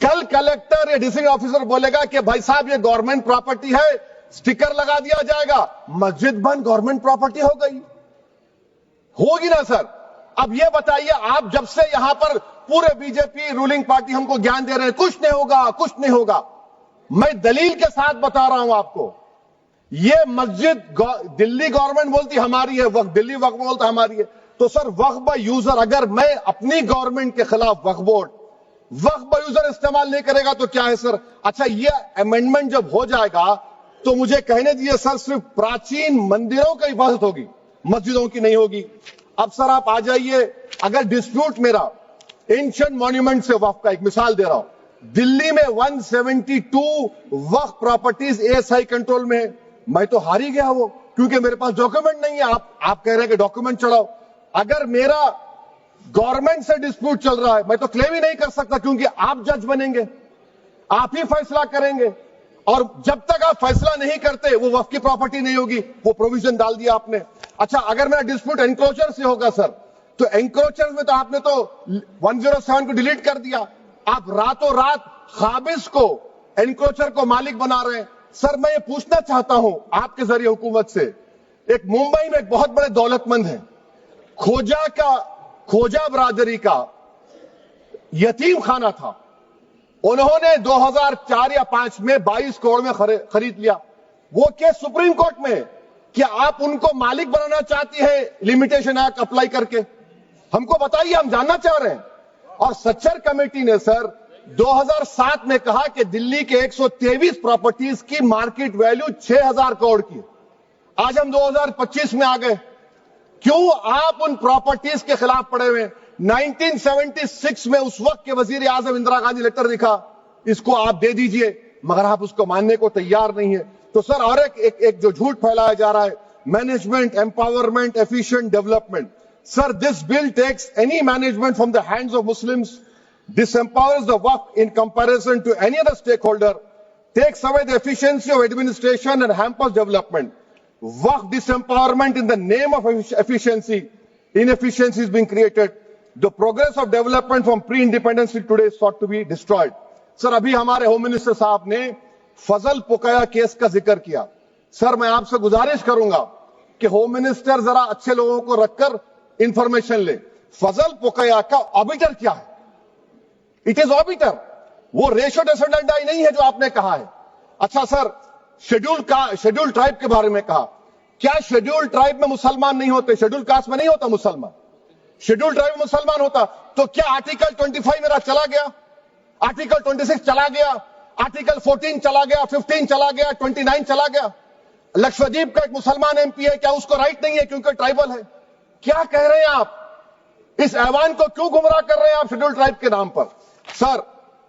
کل کلیکٹر یا district officer بولے گا کہ بھائی صاحب یہ گورنمنٹ پراپرٹی ہے, سٹیکر لگا دیا جائے گا, مسجد بند گورنمنٹ پراپرٹی ہو گئی, ہوگی نا سر. اب یہ بتائیے, آپ جب سے یہاں پر پورے بی جے پی رولنگ پارٹی ہم کو گیان دے رہے ہیں کچھ نہیں ہوگا کچھ نہیں ہوگا, میں دلیل کے ساتھ بتا رہا ہوں آپ کو. یہ مسجد دلی گورنمنٹ بولتی ہماری ہے, وقف دلی وقف بولتا ہماری ہے, تو سر وقف با یوزر, اگر میں اپنی گورنمنٹ کے خلاف وقف بورڈ وقف با یوزر استعمال نہیں کرے گا تو کیا ہے سر؟ اچھا یہ امینڈمنٹ جب ہو جائے گا تو مجھے کہنے دیجیے سر, صرف پراچین مندروں کا حفاظت ہوگی, مسجدوں کی نہیں ہوگی. اب سر آپ آ جائیے, اگر ڈسپیوٹ میرا اینشنٹ مانیومنٹ سے وقف کا, ایک مثال دے رہا ہوں, دلی میں 172 وقف پراپرٹیز ASI کنٹرول میں ہے, میں تو ہار ہی گیا وہ, کیونکہ میرے پاس ڈاکیومنٹ نہیں ہے. آپ کہہ رہے ہیں کہ ڈاکیومنٹ چڑھاؤ. اگر میرا گورنمنٹ سے ڈسپیوٹ چل رہا ہے میں تو کلیم ہی نہیں کر سکتا, کیونکہ آپ جج بنیں گے, آپ ہی فیصلہ کریں گے, اور جب تک آپ فیصلہ نہیں کرتے وہ وقف کی پراپرٹی نہیں ہوگی. وہ پروویژن ڈال دیا آپ نے. اچھا اگر میرا ڈسپیوٹ انکروچر سے ہوگا سر, تو انکروچر میں تو آپ نے تو 107 کو ڈیلیٹ کر دیا, آپ راتوں رات قابض کو انکروچر کو مالک بنا رہے ہیں. سر میں یہ پوچھنا چاہتا ہوں آپ کے ذریعے حکومت سے, ایک ممبئی میں ایک بہت بڑے دولت مند ہیں, کھوجا برادری کا یتیم خانہ تھا, انہوں نے 2004 یا 2005 میں 22 کروڑ میں خرید لیا. وہ کیس سپریم کورٹ میں, کیا آپ ان کو مالک بنانا چاہتی ہے لمیٹیشن ایکٹ اپلائی کر کے؟ ہم کو بتائیے, ہم جاننا چاہ رہے ہیں. اور سچر کمیٹی نے سر 2007 میں کہا کہ دلی کے 123 پراپرٹیز کی مارکیٹ ویلیو 6000 کروڑ کی. آج ہم 2025 میں آ گئے, کیوں آپ ان پراپرٹیز کے خلاف پڑے ہوئے؟ 1976 میں اس وقت کے وزیر اعظم اندرا گاندھی لیٹر لکھا, اس کو آپ دے دیجئے, مگر آپ اس کو ماننے کو تیار نہیں ہے. تو سر اور ایک جو جھوٹ پھیلایا جا رہا ہے, management, empowerment, efficient development. Sir, this bill takes any management from the hands of Muslims, disempowers the Waqf in comparison to any other stakeholder, takes away the efficiency of administration and hampers development. Waqf disempowerment in the name of efficiency, inefficiency is being created. The progress of development from pre-independence till today is sought to be destroyed. Sir, ابھی ہمارے home minister صاحب نے فضل پوکیا case کا ذکر کیا. سر میں آپ سے گزارش کروں گا کہ ہوم منسٹر ذرا اچھے لوگوں کو رکھ کر انفارمیشن لے. فضل پوکیا کا آبیٹر کیا ہے؟ اٹ از آبیٹر, وہ ریشو ڈیسنڈنٹائی نہیں ہے جو آپ نے کہا ہے. اچھا سر, شیڈول ٹرائب کے بارے میں کہا, کیا شیڈول ٹرائب میں مسلمان نہیں ہوتے؟ شیڈول کاسٹ میں نہیں ہوتا مسلمان, شیڈول ٹرائب میں مسلمان ہوتا. تو کیا آرٹیکل 25 میرا چلا گیا, آرٹیکل 26 چلا گیا, آرٹیکل 14 چلا گیا, 15 چلا گیا, 29 چلا گیا؟ لکشدیپ کا ایک مسلمان ایم پی ہے, کیا اس کو رائٹ نہیں ہے کیونکہ ٹرائبل ہے؟ کیا کہہ رہے ہیں آپ؟ اس ایوان کو کیوں گمراہ کر رہے ہیں آپ شیڈول ٹرائب کے نام پر؟ سر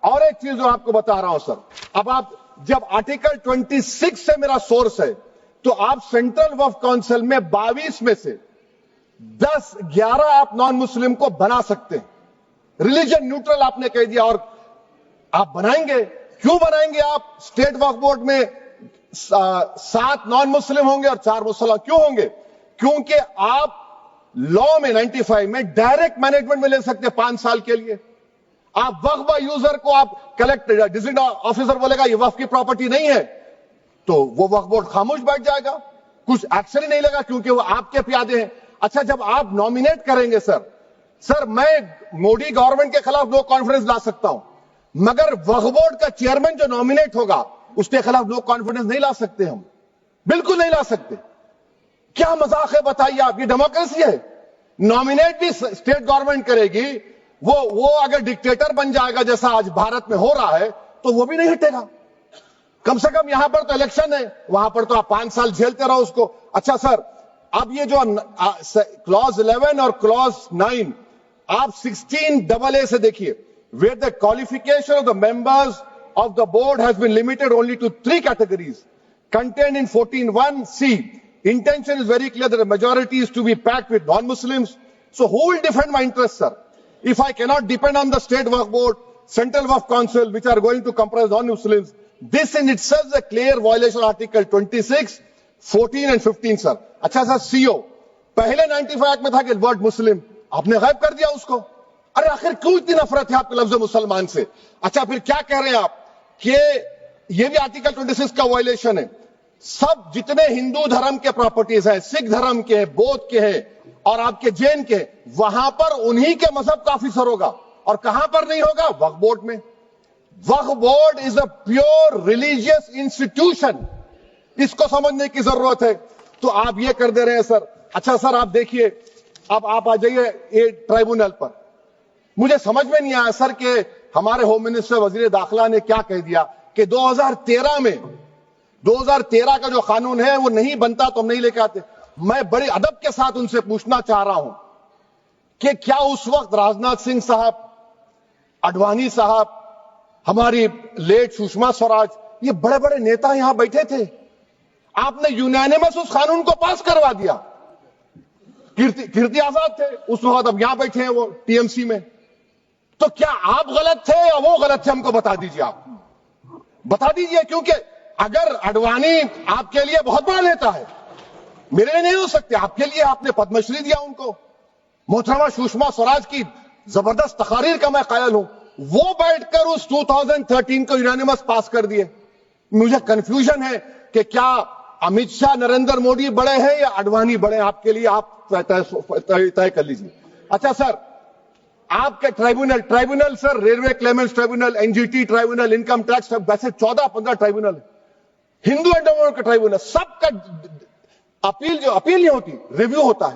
اور ایک چیز جو آپ کو بتا رہا ہوں سر, اب آپ جب آرٹیکل 26 سے میرا سورس ہے تو آپ سینٹرل وقف کونسل میں 22 میں سے 11 آپ نان مسلم کو بنا سکتے ہیں. ریلیجن نیوٹرل آپ نے کہہ دیا, اور آپ بنائیں گے. کیوں بنائیں گے آپ؟ اسٹیٹ وقف بورڈ میں 7 نان مسلم ہوں گے اور 4 مسلمان. کیوں ہوں گے؟ کیونکہ آپ لا میں 95 میں ڈائریکٹ مینجمنٹ میں لے سکتے 5 سال کے لیے. آپ وقف با یوزر کو آپ کلیکٹر ڈسٹرکٹ آفیسر بولے گا یہ وقف کی پراپرٹی نہیں ہے, تو وہ وقف بورڈ خاموش بیٹھ جائے گا, کچھ ایکشن ہی نہیں لگا, کیونکہ وہ آپ کے پیادے ہیں. اچھا جب آپ نامینیٹ کریں گے سر میں مودی گورنمنٹ کے خلاف نو کانفیڈنس لا سکتا ہوں, مگر وقف بورڈ کا چیئرمین جو نامینیٹ ہوگا اس کے خلاف نو کانفیڈنس نہیں لا سکتے, ہم بالکل نہیں لا سکتے. کیا مذاق ہے بتائیے آپ؟ یہ ڈیموکریسی ہے. نامینیٹ بھی اسٹیٹ گورنمنٹ کرے گی, وہ اگر ڈکٹیٹر بن جائے گا جیسا آج بھارت میں ہو رہا ہے تو وہ بھی نہیں ہٹے گا. کم سے کم یہاں پر تو الیکشن ہے, وہاں پر تو آپ 5 سال جھیلتے رہو اس کو. اچھا سر, اب یہ جو کلوز 11 اور کلوز 9 آپ 16AA سے دیکھیے, where the qualification of the members of the board has been limited only to 3 categories contained in 14(1)(c). Intention is very clear that the majority is to be packed with non-Muslims. So who will defend my interests, sir? If I cannot depend on the state waqf board, central waqf council, which are going to comprise non-Muslims, this in itself is a clear violation of Article 26, 14 and 15, sir. اچھا سر, CO پہلے 95 act میں تھا کہ word مسلم, آپ نے غائب کر دیا اس کو. ارے آخر کیوں اتنی نفرت ہے آپ کے لفظ مسلمان سے؟ اچھا پھر کیا کہہ رہے ہیں آپ کہ یہ بھی آرٹیکل 26 کا وائلیشن ہے. سب جتنے ہندو دھرم کے پراپرٹیز ہیں، سکھ دھرم کے، بودھ کے ہیں اور آپ کے جین کے، وہاں پر انہی کے مذہب کا آفیسر ہوگا. اور کہاں پر نہیں ہوگا؟ وقف بورڈ میں. وقف board is a pure religious institution. اس کو سمجھنے کی ضرورت ہے. تو آپ یہ کر دے رہے ہیں سر. اچھا سر آپ دیکھیے، اب آپ آ جائیے یہ ٹرائبونل پر. مجھے سمجھ میں نہیں آیا سر کہ ہمارے ہوم منسٹر وزیر داخلہ نے کیا کہہ دیا کہ 2013 کا جو قانون ہے وہ نہیں بنتا تو ہم نہیں لے کے آتے. میں بڑے ادب کے ساتھ ان سے پوچھنا چاہ رہا ہوں کہ کیا اس وقت راجناتھ سنگھ صاحب، اڈوانی صاحب، ہماری لیٹ سشما سوراج، یہ بڑے بڑے نیتا یہاں بیٹھے تھے؟ آپ نے یونینیمس اس قانون کو پاس کروا دیا. کیرتی آزاد تھے اس وقت، اب یہاں بیٹھے ہیں وہ ٹی ایم سی میں. تو کیا آپ غلط تھے یا وہ غلط تھے؟ ہم کو بتا دیجیے. آپ بتا دیجیے، کیونکہ اگر اڈوانی آپ کے لیے بہت بڑا نیتا ہے، میرے لیے نہیں ہو سکتے. آپ کے لیے آپ نے پدم شری دیا ان کو. محترمہ سشما سوراج کی زبردست تقاریر کا میں قائل ہوں. وہ بیٹھ کر اس 2013 کو یونینیمس پاس کر دیے. مجھے کنفیوژن ہے کہ کیا امت شاہ، نریندر مودی بڑے ہیں یا اڈوانی بڑے ہیں؟ آپ کے لیے آپ طے کر لیجیے. اچھا سر، آپ کے tribunal sir, railway claimants tribunal, N G T tribunal, income tax, ویسے 14-15 ٹرائبونل، ہندو اینڈ کا ٹرائبونل، سب کا اپیل نہیں ہوتی، ریویو ہوتا ہے.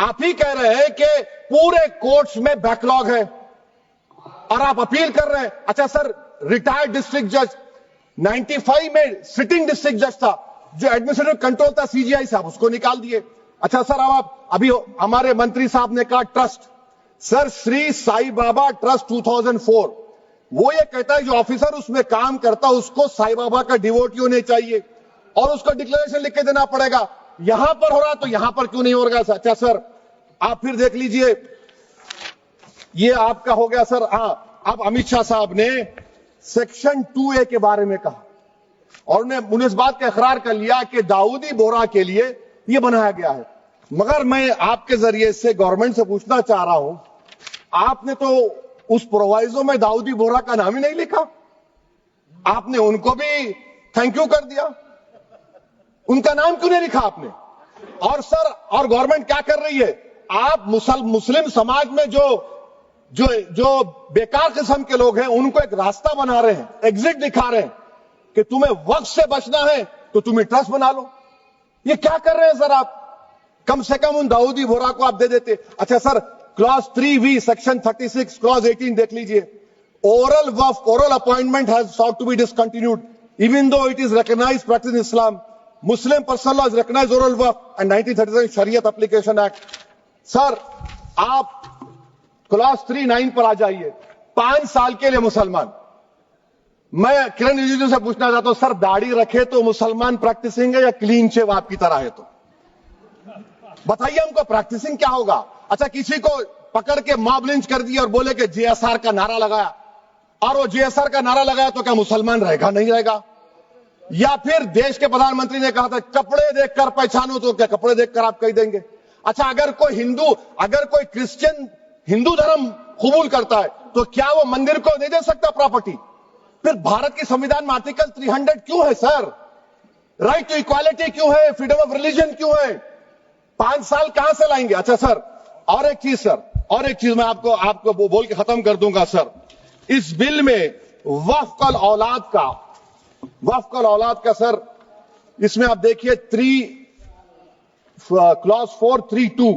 آپ ہی کہہ رہے ہیں کہ پورے کورٹس میں بیک لاگ ہے اور آپ اپیل کر رہے ہیں. اچھا سر، ریٹائرڈ ڈسٹرکٹ جج 95 میں سٹنگ ڈسٹرکٹ جج تھا، جو ایڈمنسٹریٹو کنٹرول تھا سی جی آئی صاحب، اس کو نکال دیے. اچھا سر، ابھی ہمارے منتری صاحب نے کہا ٹرسٹ. سر، شری سائی بابا ٹرسٹ 2004، وہ یہ کہتا ہے جو آفیسر اس میں کام کرتا اس کو سائی بابا کا ڈیووٹی ہونے چاہیے اور اس کو ڈکلیریشن لکھ کے دینا پڑے گا. یہاں پر ہو رہا تو یہاں پر کیوں نہیں ہو رہا؟ اچھا سر، آپ پھر دیکھ لیجئے، یہ آپ کا ہو گیا سر. ہاں، اب امت شاہ صاحب نے سیکشن 2A کے بارے میں کہا اور انہوں نے اس بات کا اقرار کر لیا کہ داؤدی بورہ کے لیے یہ بنایا گیا ہے. مگر میں آپ کے ذریعے سے گورنمنٹ سے پوچھنا چاہ رہا ہوں، آپ نے تو اس پرووائزو میں داؤدی بورہ کا نام ہی نہیں لکھا. آپ نے ان کو بھی تھینک یو کر دیا، ان کا نام کیوں نہیں لکھا آپ نے؟ اور سر، اور گورنمنٹ کیا کر رہی ہے؟ آپ مسلم سماج میں جو بیکار قسم کے لوگ ہیں ان کو ایک راستہ بنا رہے ہیں، ایگزٹ دکھا رہے ہیں کہ تمہیں وقت سے بچنا ہے تو تمہیں ٹرسٹ بنا لو. یہ کیا کر رہے ہیں سر آپ؟ کم سے کم ان داؤدی بورہ کو آپ دے دیتے. اچھا سر، کلاس 3V سیکشن 36 کلاس 18 دیکھ لیجئے. oral appointment has sought to be discontinued even though it is recognized practice in Islam. Muslim personal law has recognized oral waqf and 1937 Shariat Application Act. سر، آپ کلاس 3-9 پر آ جائیے. 5 سال کے لیے مسلمان. میں کرن رجیجو سے پوچھنا چاہتا ہوں، سر داڑھی رکھے تو مسلمان پریکٹسنگ ہے یا کلین شیو آپ کی طرح ہے؟ تو بتائیے ہم کو پریکٹسنگ کیا ہوگا؟ اچھا، کسی کو پکڑ کے ماب لنچ کر دیا اور بولے کہ جے ایس آر کا نعرہ لگایا، اور وہ جے ایس آر کا نعرہ لگایا تو کیا مسلمان رہے گا؟ نہیں رہے گا. یا پھر دیش کے پردھان منتری نے کہا تھا کپڑے دیکھ کر پہچانو، تو کیا کپڑے دیکھ کر آپ کہہ دیں گے؟ اچھا، اگر کوئی کرسچن ہندو دھرم قبول کرتا ہے تو کیا وہ مندر کو نہیں دے سکتا پراپرٹی؟ پھر بھارت کی سمویدھان میں آرٹیکل 300 کیوں ہے سر؟ رائٹ ٹو ایکوالٹی کیوں ہے؟ فریڈم آف ریلیجن کیوں ہے؟ 5 سال کہاں سے لائیں گے؟ اچھا سر، اور ایک چیز میں آپ کو بول کے ختم کر دوں گا سر. اس بل میں وقف الاولاد کا سر، اس میں آپ دیکھیے clause 432،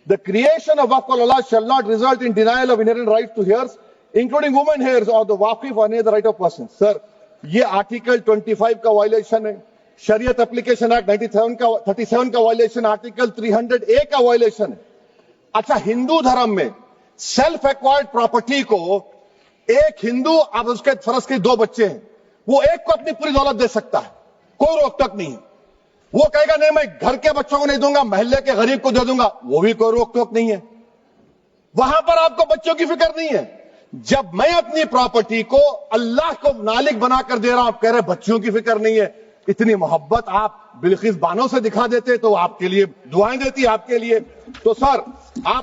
the creation of waqf al-aulad shall not result in denial of inherent rights to heirs, including women heirs or the waqif or any other right of person. سر، یہ آرٹیکل 25 کا وائلیشن ہے، شریعت اپلیکیشن ایکٹ 37 کا violation, article 300A کا violation ہے. اچھا، ہندو دھرم میں سیلف ایکوائرڈ پراپرٹی کو ایک ہندو، اب اس کے فرض کے 2 بچے ہیں، وہ ایک کو اپنی پوری دولت دے سکتا ہے، کوئی روک ٹوک نہیں ہے. وہ کہے گا نہیں میں گھر کے بچوں کو نہیں دوں گا، محلے کے غریب کو دے دوں گا، وہ بھی کوئی روک ٹوک نہیں ہے. وہاں پر آپ کو بچوں کی فکر نہیں ہے. جب میں اپنی پراپرٹی کو اللہ کو مالک بنا کر دے رہا ہوں، آپ کہہ رہے بچوں کی فکر نہیں ہے. اتنی محبت آپ بلقیس بانو سے دکھا دیتے تو آپ کے لیے دعائیں دیتی آپ کے لیے. تو سر آپ